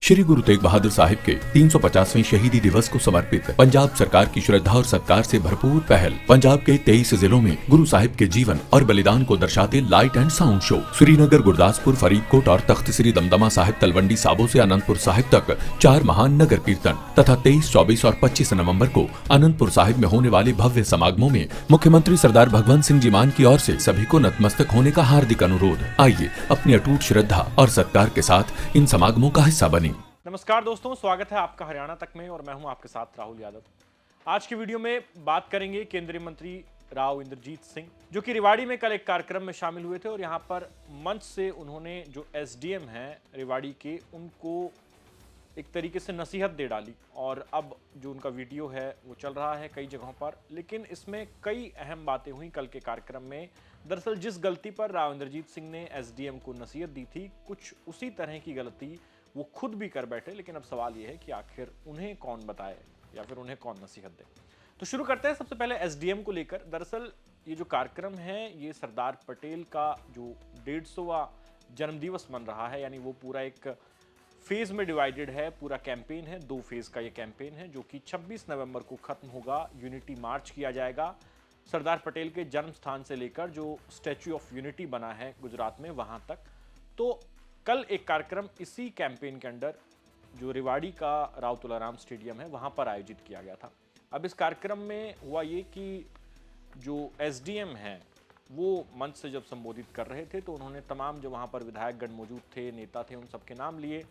श्री गुरु तेग बहादुर साहिब के 350वें शहीदी दिवस को समर्पित पंजाब सरकार की श्रद्धा और सत्कार से भरपूर पहल। पंजाब के 23 जिलों में गुरु साहिब के जीवन और बलिदान को दर्शाते light and sound show. Srinagar, Gurdaspur, Faridkot और तख्त श्री दमदमा साहिब, तलवंडी साबो से अनंतपुर साहिब तक 4 महान नगर कीर्तन तथा 23, 24 और 25 नवम्बर को अनंतपुर साहिब में होने वाले भव्य समागमों में मुख्यमंत्री सरदार भगवंत सिंह जी मान की ओर से सभी को नतमस्तक होने का हार्दिक अनुरोध। आइए अपनी अटूट श्रद्धा और सत्कार के साथ इन समागमों का हिस्सा बने। नमस्कार दोस्तों, स्वागत है आपका हरियाणा तक में और मैं हूं आपके साथ राहुल यादव। आज की वीडियो में बात करेंगे केंद्रीय मंत्री राव इंद्रजीत सिंह, जो कि रेवाड़ी में कल एक कार्यक्रम में शामिल हुए थे और यहां पर मंच से उन्होंने जो एसडीएम हैं रेवाड़ी के, उनको एक तरीके से नसीहत दे डाली। और अब जो उनका वीडियो है वो चल रहा है कई जगहों पर, लेकिन इसमें कई अहम बातें हुई कल के कार्यक्रम में। दरअसल जिस गलती पर राव इंद्रजीत सिंह ने एसडीएम को नसीहत दी थी, कुछ उसी तरह की गलती वो खुद भी कर बैठे। लेकिन अब सवाल ये है कि आखिर उन्हें कौन बताए या फिर उन्हें कौन नसीहत दे। तो शुरू करते हैं सबसे पहले एसडीएम को लेकर। दरअसल ये जो कार्यक्रम है ये सरदार पटेल का जो 150वां जन्मदिवस मन रहा है, यानी वो पूरा एक फेज में डिवाइडेड है। पूरा कैंपेन है, 2 फेज का ये कैंपेन है, जो कि 26 नवंबर को खत्म होगा। यूनिटी मार्च किया जाएगा सरदार पटेल के जन्म स्थान से लेकर जो स्टैच्यू ऑफ यूनिटी बना है गुजरात में, वहां तक। तो कल एक कार्यक्रम इसी कैंपेन के अंडर जो रेवाड़ी का राव तुलाराम स्टेडियम है वहां पर आयोजित किया गया था। अब इस कार्यक्रम में हुआ ये कि जो एसडीएम हैं वो मंच से जब संबोधित कर रहे थे तो उन्होंने तमाम जो वहां पर विधायकगण मौजूद थे, नेता थे, उन सबके नाम लिए।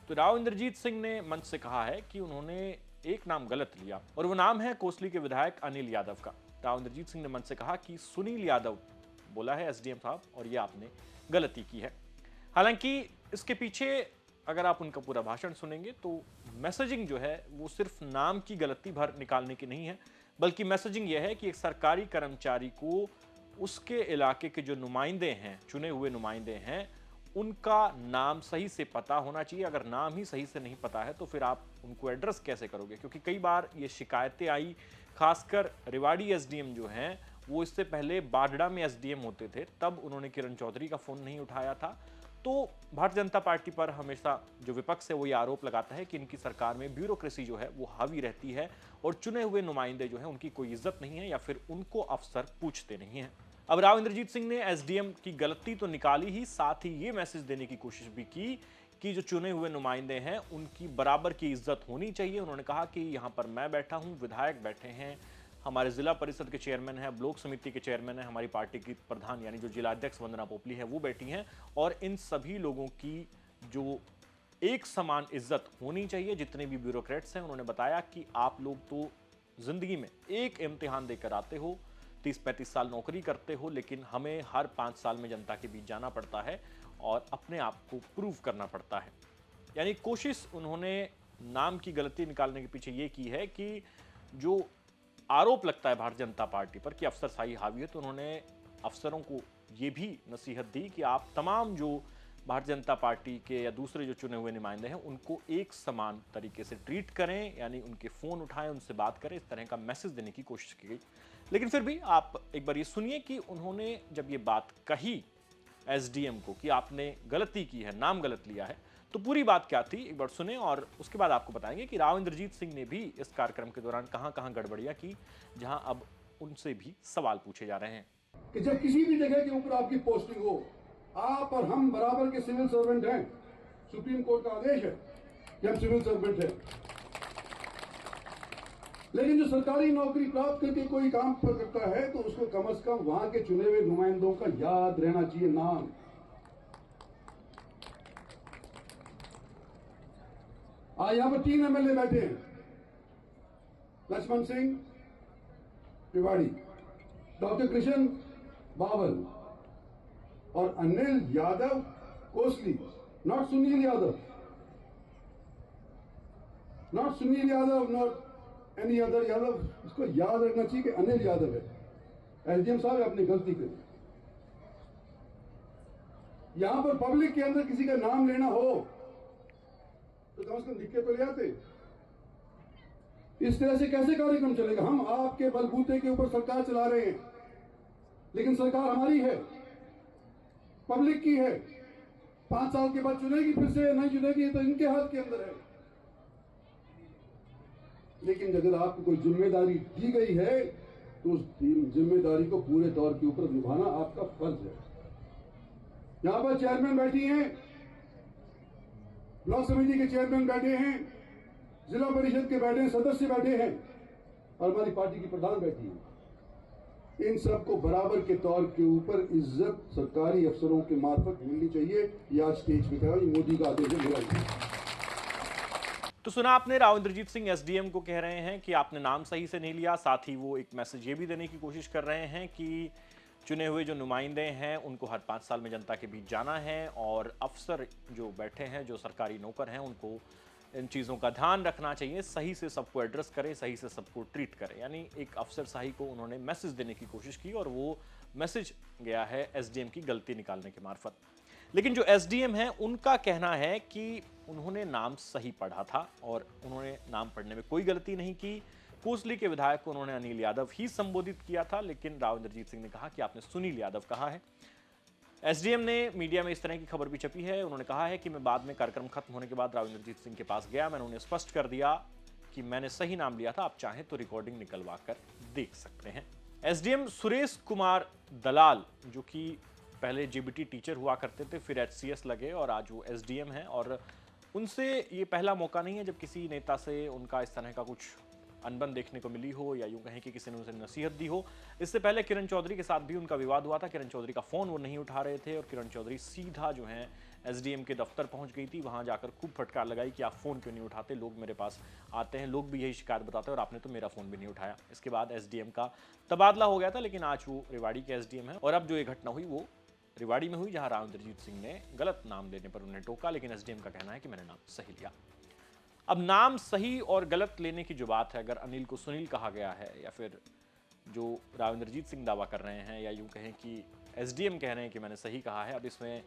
तो राव इंद्रजीत सिंह ने मंच से कहा है कि उन्होंने एक नाम गलत लिया और वो नाम है कोसली के विधायक अनिल यादव का। राव इंद्रजीत सिंह ने मंच से कहा कि सुनील यादव बोला है एसडीएम साहब और ये आपने गलती की है। हालांकि इसके पीछे अगर आप उनका पूरा भाषण सुनेंगे तो मैसेजिंग जो है वो सिर्फ नाम की गलती भर निकालने की नहीं है, बल्कि मैसेजिंग यह है कि एक सरकारी कर्मचारी को उसके इलाके के जो नुमाइंदे हैं, चुने हुए नुमाइंदे हैं, उनका नाम सही से पता होना चाहिए। अगर नाम ही सही से नहीं पता है तो फिर आप उनको एड्रेस कैसे करोगे? क्योंकि कई बार ये शिकायतें आई, खासकर रेवाड़ी एसडीएम जो हैं वो इससे पहले बाडड़ा में एसडीएम होते थे, तब उन्होंने किरण चौधरी का फोन नहीं उठाया था। तो भारतीय जनता पार्टी पर हमेशा जो विपक्ष है वो ये आरोप लगाता है कि इनकी सरकार में ब्यूरोक्रेसी जो है वो हावी रहती है और चुने हुए नुमाइंदे जो हैं उनकी कोई इज्जत नहीं है या फिर उनको अफसर पूछते नहीं हैं। अब राव इंद्रजीत सिंह ने एसडीएम की गलती तो निकाली ही, साथ ही ये मैसेज देने की कोशिश भी की कि जो चुने हुए नुमाइंदे हैं उनकी बराबर की इज्जत होनी चाहिए। उन्होंने कहा कि यहाँ पर मैं बैठा हूँ, विधायक बैठे हैं, हमारे जिला परिषद के चेयरमैन हैं, ब्लॉक समिति के चेयरमैन हैं, हमारी पार्टी की प्रधान यानी जो जिलाध्यक्ष वंदना पोपली है वो बैठी हैं, और इन सभी लोगों की जो एक समान इज्जत होनी चाहिए, जितने भी ब्यूरोक्रेट्स हैं। उन्होंने बताया कि आप लोग तो जिंदगी में एक इम्तिहान देकर आते हो, 30-35 साल नौकरी करते हो, लेकिन हमें हर 5 साल में जनता के बीच जाना पड़ता है और अपने आप को प्रूव करना पड़ता है। यानी कोशिश उन्होंने नाम की गलती निकालने के पीछे ये की है कि जो आरोप लगता है भारतीय जनता पार्टी पर कि अफसरशाही हावी है, तो उन्होंने अफसरों को ये भी नसीहत दी कि आप तमाम जो भारतीय जनता पार्टी के या दूसरे जो चुने हुए नुमाइंदे हैं उनको एक समान तरीके से ट्रीट करें, यानी उनके फ़ोन उठाएं, उनसे बात करें। इस तरह का मैसेज देने की कोशिश की गई। लेकिन फिर भी आप एक बार ये सुनिए कि उन्होंने जब ये बात कही एसडीएम को कि आपने गलती की है, नाम गलत लिया है, तो पूरी बात क्या थी एक बार सुने और उसके बाद आपको बताएंगे कि राव इंद्रजीत सिंह ने भी इस कार्यक्रम के दौरान कहां-कहां गड़बड़ियां की, जहां अब उनसे भी सवाल पूछे जा रहे हैं। कि जब किसी भी जगह के ऊपर आपकी पोस्टिंग हो, आप और हम बराबर के सिविल सर्वेंट हैं। सुप्रीम कोर्ट का आदेश है कि हम सिविल सर्वेंट हैं, लेकिन जो सरकारी नौकरी प्राप्त करके कोई काम करता है तो उसको कम से कम वहां के चुने हुए नुमाइंदों का याद रहना चाहिए नाम। आज यहां पर 3 एमएलए बैठे हैं, लक्ष्मण सिंह रेवाड़ी, डॉक्टर कृष्ण बावल और Anil Yadav Kosli, not Sunil Yadav, not Sunil Yadav, not any other Yadav. इसको याद रखना चाहिए कि अनिल यादव है। एसडीएम साहब आपने गलती करी। यहां पर पब्लिक के अंदर किसी का नाम लेना हो तो कम से कम लिख के तो ले आते। इस तरह से कैसे कार्यक्रम चलेगा? हम आपके बलबूते के ऊपर सरकार चला रहे हैं, लेकिन सरकार हमारी है, पब्लिक की है। 5 साल के बाद चुनेगी फिर से, नहीं चुनेगी तो इनके हाथ के अंदर है। लेकिन अगर आपको कोई जिम्मेदारी दी गई है तो उस जिम्मेदारी को पूरे तौर के ऊपर निभाना आपका फर्ज है। यहां पर चेयरमैन बैठी हैं, ब्लॉक समिति के चेयरमैन बैठे हैं, जिला परिषद के बैठे हैं, सदस्य बैठे हैं और हमारी पार्टी की प्रधान बैठी है। इन सबको बराबर के तौर के ऊपर इज्जत सरकारी अफसरों के मार्फत मिलनी चाहिए। ये आज स्टेज पे कहा, ये मोदी का आदेश है, मेरा। तो सुना आपने, राव इंद्रजीत सिंह एसडीएम को कह रहे हैं कि आपने नाम सही से नहीं लिया। साथ ही वो एक मैसेज ये भी देने की कोशिश कर रहे हैं कि चुने हुए जो नुमाइंदे हैं उनको हर 5 साल में जनता के बीच जाना है और अफसर जो बैठे हैं, जो सरकारी नौकर हैं, उनको इन चीज़ों का ध्यान रखना चाहिए, सही से सबको एड्रेस करें, सही से सबको ट्रीट करें। यानी एक अफसर शाही को उन्होंने मैसेज देने की कोशिश की और वो मैसेज गया है एसडीएम की गलती निकालने के मार्फत। लेकिन जो एसडीएम है उनका कहना है कि उन्होंने नाम सही पढ़ा था और उन्होंने नाम पढ़ने में कोई गलती नहीं की। कोसली के विधायक को उन्होंने अनिल यादव ही संबोधित किया था, लेकिन राव इंद्रजीत सिंह ने कहा कि आपने सुनील यादव कहा है। एसडीएम ने मीडिया में इस तरह की खबर भी छपी है। उन्होंने कहा है कि मैं बाद में कार्यक्रम खत्म होने के बाद राव इंद्रजीत सिंह के पास गया, मैंने उन्हें स्पष्ट कर दिया कि मैंने सही नाम लिया था, आप चाहें तो रिकॉर्डिंग निकलवा कर देख सकते हैं। एसडीएम सुरेश कुमार दलाल, जो कि पहले जेबीटी टीचर हुआ करते थे, फिर एचसीएस लगे और आज वो एसडीएम हैं, और उनसे ये पहला मौका नहीं है जब किसी नेता से उनका इस तरह का कुछ अनबन देखने को मिली हो या यूं कहें कि किसी ने उनसे नसीहत दी हो। इससे पहले किरण चौधरी के साथ भी उनका विवाद हुआ था। किरण चौधरी का फोन वो नहीं उठा रहे थे और किरण चौधरी सीधा जो है एसडीएम के दफ्तर पहुंच गई थी। वहां जाकर खूब फटकार लगाई कि आप फोन क्यों नहीं उठाते, लोग मेरे पास आते हैं, लोग भी यही शिकायत बताते हैं और आपने तो मेरा फोन भी नहीं उठाया। इसके बाद एसडीएम का तबादला हो गया था, लेकिन आज वो रेवाड़ी के एसडीएम है और अब जो ये घटना हुई वो रेवाड़ी में हुई, जहां राव इंद्रजीत सिंह ने गलत नाम लेने पर उन्हें टोका, लेकिन एसडीएम का कहना है कि मैंने नाम सही लिया। अब नाम सही और गलत लेने की जो बात है, अगर अनिल को सुनील कहा गया है या फिर जो राव इंद्रजीत सिंह दावा कर रहे हैं या यूं कहें कि एसडीएम कह रहे हैं कि मैंने सही कहा है, अब इसमें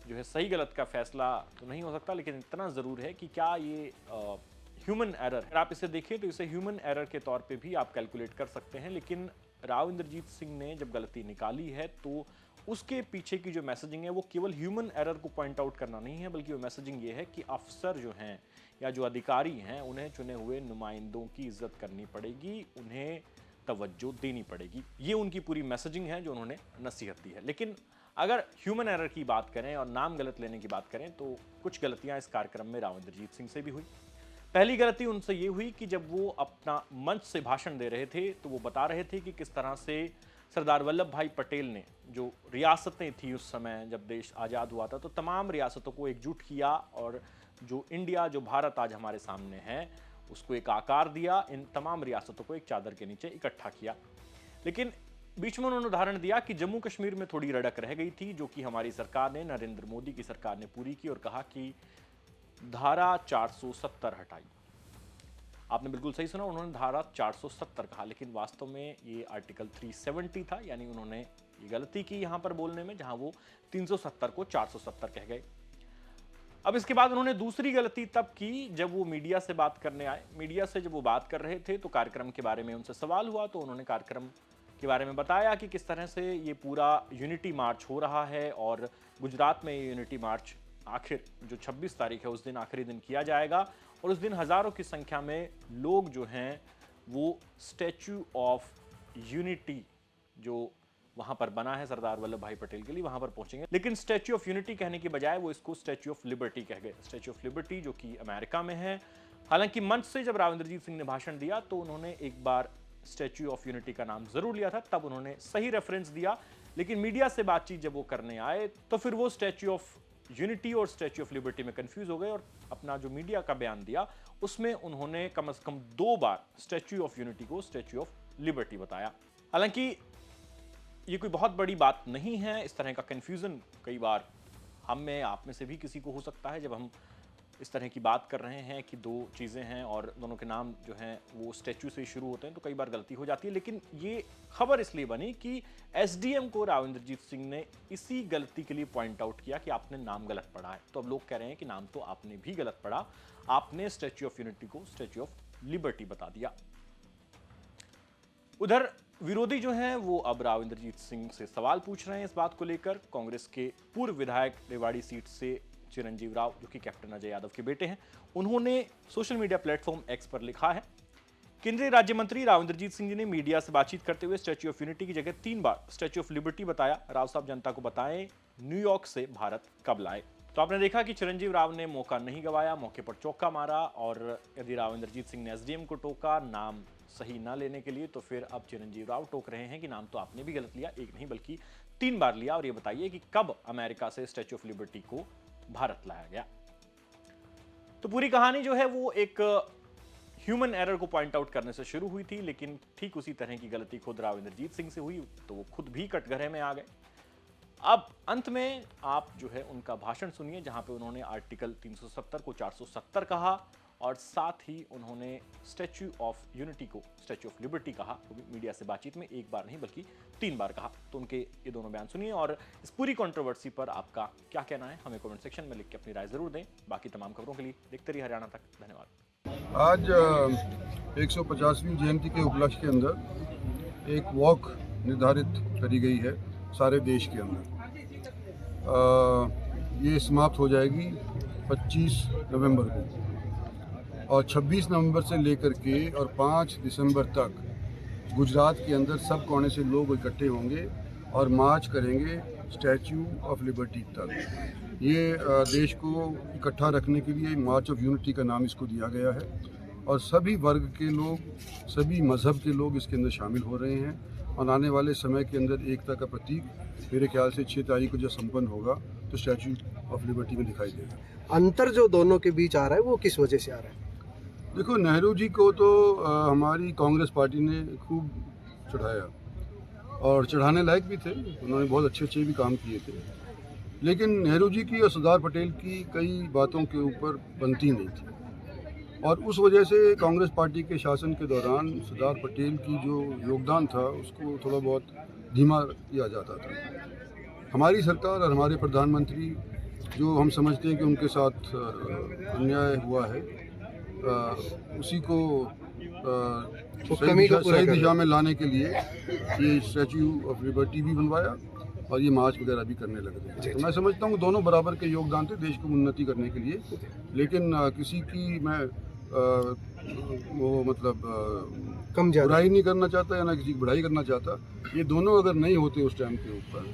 जो है सही गलत का फैसला तो नहीं हो सकता, लेकिन इतना ज़रूर है कि क्या ये ह्यूमन एरर, अगर आप इसे देखें तो इसे ह्यूमन एरर के तौर पे भी आप कैलकुलेट कर सकते हैं। लेकिन राव इंद्रजीत सिंह ने जब गलती निकाली है तो उसके पीछे की जो मैसेजिंग है वो केवल ह्यूमन एरर को पॉइंट आउट करना नहीं है, बल्कि वो मैसेजिंग ये है कि अफसर जो हैं या जो अधिकारी हैं उन्हें चुने हुए नुमाइंदों की इज्जत करनी पड़ेगी, उन्हें तवज्जो देनी पड़ेगी। ये उनकी पूरी मैसेजिंग है जो उन्होंने नसीहत दी है। लेकिन अगर ह्यूमन एरर की बात करें और नाम गलत लेने की बात करें तो कुछ गलतियां इस कार्यक्रम में राव इंद्रजीत सिंह से भी हुई। पहली गलती उनसे ये हुई कि जब वो अपना मंच से भाषण दे रहे थे तो वो बता रहे थे कि किस तरह से सरदार वल्लभ भाई पटेल ने, जो रियासतें थी उस समय जब देश आज़ाद हुआ था, तो तमाम रियासतों को एकजुट किया और जो इंडिया, जो भारत आज हमारे सामने है, उसको एक आकार दिया, इन तमाम रियासतों को एक चादर के नीचे इकट्ठा किया। लेकिन बीच में उन्होंने उदाहरण दिया कि जम्मू कश्मीर में थोड़ी रड़क रह गई थी, जो कि हमारी सरकार ने, नरेंद्र मोदी की सरकार ने पूरी की, और कहा कि धारा 470 हटाई। आपने बिल्कुल सही सुना, उन्होंने धारा 470 कहा, लेकिन वास्तव में ये आर्टिकल 370 था, यानी उन्होंने ये गलती की यहां पर बोलने में, जहां वो 370 को 470 कह गए। अब इसके बाद उन्होंने दूसरी गलती तब की जब वो मीडिया से बात करने आए। मीडिया से जब वो बात कर रहे थे तो कार्यक्रम के बारे में उनसे सवाल हुआ, तो उन्होंने कार्यक्रम के बारे में बताया कि किस तरह से ये पूरा यूनिटी मार्च हो रहा है और गुजरात में ये यूनिटी मार्च आखिर जो 26 तारीख है उस दिन आखिरी दिन किया जाएगा, और उस दिन हजारों की संख्या में लोग जो हैं वो स्टैच्यू ऑफ यूनिटी जो वहां पर बना है सरदार वल्लभ भाई पटेल के लिए, वहां पर पहुंचेंगे। लेकिन स्टैच्यू ऑफ यूनिटी कहने की बजाय वो इसको स्टैच्यू ऑफ लिबर्टी कह गए। स्टैच्यू ऑफ लिबर्टी जो कि अमेरिका में है। हालांकि मंच से जब राव इंद्रजीत सिंह ने भाषण दिया तो उन्होंने एक बार स्टैच्यू ऑफ यूनिटी का नाम जरूर लिया था, तब उन्होंने सही रेफरेंस दिया, लेकिन मीडिया से बातचीत जब वो करने आए तो फिर वो स्टैच्यू ऑफ यूनिटी और स्टैच्यू ऑफ लिबर्टी में कंफ्यूज हो गए और अपना जो मीडिया का बयान दिया उसमें उन्होंने कम से कम 2 बार स्टैच्यू ऑफ यूनिटी को स्टैच्यू ऑफ लिबर्टी बताया। हालांकि ये कोई बहुत बड़ी बात नहीं है। इस तरह का कंफ्यूजन कई बार हम में, आप में से भी किसी को हो सकता है, जब हम इस तरह की बात कर रहे हैं कि 2 चीज़ें हैं और दोनों के नाम जो हैं वो स्टैच्यू से शुरू होते हैं, तो कई बार गलती हो जाती है। लेकिन ये खबर इसलिए बनी कि एसडीएम को राव इंद्रजीत सिंह ने इसी गलती के लिए पॉइंट आउट किया कि आपने नाम गलत पढ़ा है। तो अब लोग कह रहे हैं कि नाम तो आपने भी गलत पढ़ा, आपने स्टैच्यू ऑफ यूनिटी को स्टैच्यू ऑफ लिबर्टी बता दिया। उधर विरोधी जो हैं वो अब राव इंद्रजीत सिंह से सवाल पूछ रहे हैं इस बात को लेकर। कांग्रेस के पूर्व विधायक रेवाड़ी सीट से चिरंजीव राव, जो कि कैप्टन अजय यादव के बेटे हैं, उन्होंने सोशल मीडिया प्लेटफॉर्म एक्स पर लिखा है, केंद्रीय राज्य मंत्री राव इंद्रजीत सिंह जी ने मीडिया से बातचीत करते हुए स्टैच्यू ऑफ यूनिटी की जगह 3 बार स्टैच्यू ऑफ लिबर्टी बताया। राव साहब जनता को बताएं न्यूयॉर्क से भारत कब लाए। तो आपने देखा कि चिरंजीव राव ने मौका नहीं गवाया, मौके पर चौका मारा। और यदि राव इंद्रजीत सिंह ने एसडीएम को टोका नाम सही ना लेने के लिए, तो फिर अब चिरंजीव राव टोक रहे हैं कि नाम तो आपने भी गलत लिया, एक नहीं बल्कि 3 बार लिया। और ये बताइए कि कब अमेरिका से स्टैच्यू ऑफ लिबर्टी को भारत लाया गया। तो पूरी कहानी जो है वो एक ह्यूमन एरर को पॉइंट आउट करने से शुरू हुई थी, लेकिन ठीक उसी तरह की गलती खुद राव इंद्रजीत सिंह से हुई, तो वो खुद भी कटघरे में आ गए। अब अंत में आप जो है उनका भाषण सुनिए, जहां पे उन्होंने आर्टिकल 370 को 470 कहा और साथ ही उन्होंने स्टैच्यू ऑफ यूनिटी को स्टैच्यू ऑफ लिबर्टी कहा। वो भी मीडिया से बातचीत में एक बार नहीं बल्कि 3 बार कहा। तो उनके ये दोनों बयान सुनिए और इस पूरी कंट्रोवर्सी पर आपका क्या कहना है हमें कमेंट सेक्शन में लिख के अपनी राय जरूर दें। बाकी तमाम खबरों के लिए देखते रहिए हरियाणा तक। धन्यवाद। आज 150वीं जयंती के उपलक्ष्य के अंदर एक वॉक निर्धारित करी गई है सारे देश के अंदर। ये समाप्त हो जाएगी 25 नवंबर को और 26 नवंबर से लेकर के और 5 दिसंबर तक गुजरात के अंदर सब कोने से लोग इकट्ठे होंगे और मार्च करेंगे स्टैच्यू ऑफ लिबर्टी तक। ये देश को इकट्ठा रखने के लिए मार्च ऑफ यूनिटी का नाम इसको दिया गया है और सभी वर्ग के लोग, सभी मज़हब के लोग इसके अंदर शामिल हो रहे हैं। और आने वाले समय के अंदर एकता का प्रतीक मेरे ख्याल से 6 तारीख को जब संपन्न होगा तो स्टैच्यू ऑफ लिबर्टी में दिखाई देगा। अंतर जो दोनों के बीच आ रहा है वो किस वजह से आ रहा है? देखो, नेहरू जी को तो हमारी कांग्रेस पार्टी ने खूब चढ़ाया और चढ़ाने लायक भी थे, उन्होंने बहुत अच्छे भी काम किए थे, लेकिन नेहरू जी की और सरदार पटेल की कई बातों के ऊपर बनती नहीं थी और उस वजह से कांग्रेस पार्टी के शासन के दौरान सरदार पटेल की जो योगदान था उसको थोड़ा बहुत धीमा किया जाता था। हमारी सरकार और हमारे प्रधानमंत्री जो हम समझते हैं कि उनके साथ अन्याय हुआ है, उसी को सही दिशा में लाने के लिए ये स्टैच्यू ऑफ लिबर्टी भी बनवाया और ये मार्च वगैरह भी करने लगे थे। तो मैं समझता हूँ दोनों बराबर के योगदान थे देश को उन्नति करने के लिए, लेकिन किसी की मैं वो मतलब कम बुराई नहीं करना चाहता या ना किसी की बढ़ाई करना चाहता। ये दोनों अगर नहीं होते उस टाइम के ऊपर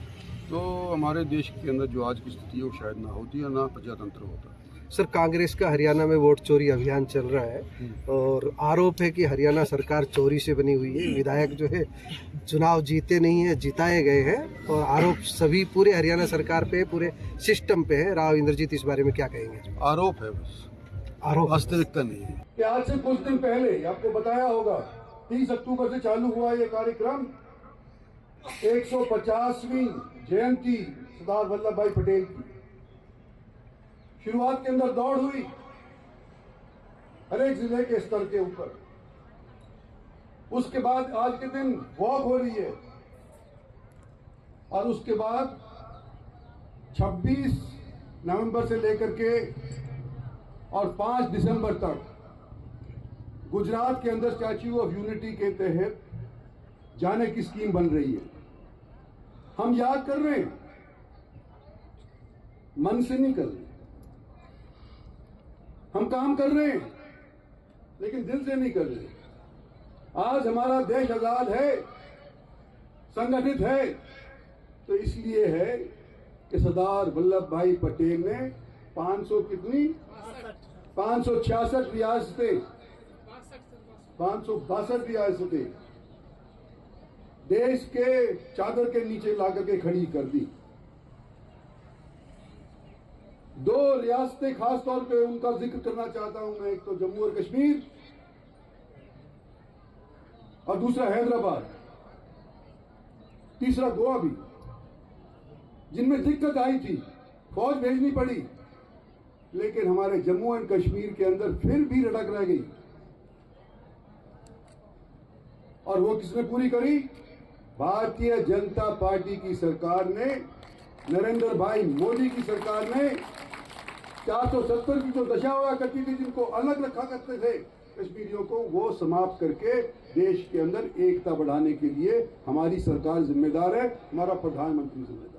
तो हमारे देश के अंदर जो आज की स्थिति है वो शायद ना होती या ना प्रजातंत्र होता। सर, कांग्रेस का हरियाणा में वोट चोरी अभियान चल रहा है और आरोप है कि हरियाणा सरकार चोरी से बनी हुई है। विधायक जो है चुनाव जीते नहीं है, जिताए गए हैं और आरोप सभी पूरे हरियाणा सरकार पे, पूरे सिस्टम पे है। राव इंद्रजीत इस बारे में क्या कहेंगे? आरोप है, बस आरोप, वास्तविकता नहीं है। कि आज से कुछ दिन पहले आपको बताया होगा 30 अक्टूबर से चालू हुआ ये कार्यक्रम 150वीं जयंती सरदार वल्लभ भाई पटेल की। शुरुआत के अंदर दौड़ हुई हर एक जिले के स्तर के ऊपर, उसके बाद आज के दिन वॉक हो रही है और उसके बाद 26 नवंबर से लेकर के और 5 दिसंबर तक गुजरात के अंदर स्टैच्यू ऑफ यूनिटी के तहत जाने की स्कीम बन रही है। हम याद कर रहे हैं, मन से नहीं कर रहे, हम काम कर रहे हैं लेकिन दिल से नहीं कर रहे। आज हमारा देश आजाद है, संगठित है, तो इसलिए है कि सरदार वल्लभ भाई पटेल ने 566 रियासतें, 562 रियासतें देश के चादर के नीचे लाकर के खड़ी कर दी। 2 रियासतें खास तौर पे उनका जिक्र करना चाहता हूं मैं, एक तो जम्मू और कश्मीर और दूसरा हैदराबाद, तीसरा गोवा भी, जिनमें दिक्कत आई थी, फौज भेजनी पड़ी, लेकिन हमारे जम्मू एंड कश्मीर के अंदर फिर भी रटक रह गई। और वो किसने पूरी करी? भारतीय जनता पार्टी की सरकार ने, नरेंद्र भाई मोदी की सरकार ने। 470 की जो दशा हुआ करती थी, जिनको अलग रखा करते थे, कश्मीरियों को वो समाप्त करके देश के अंदर एकता बढ़ाने के लिए हमारी सरकार जिम्मेदार है, हमारा प्रधानमंत्री जिम्मेदार है।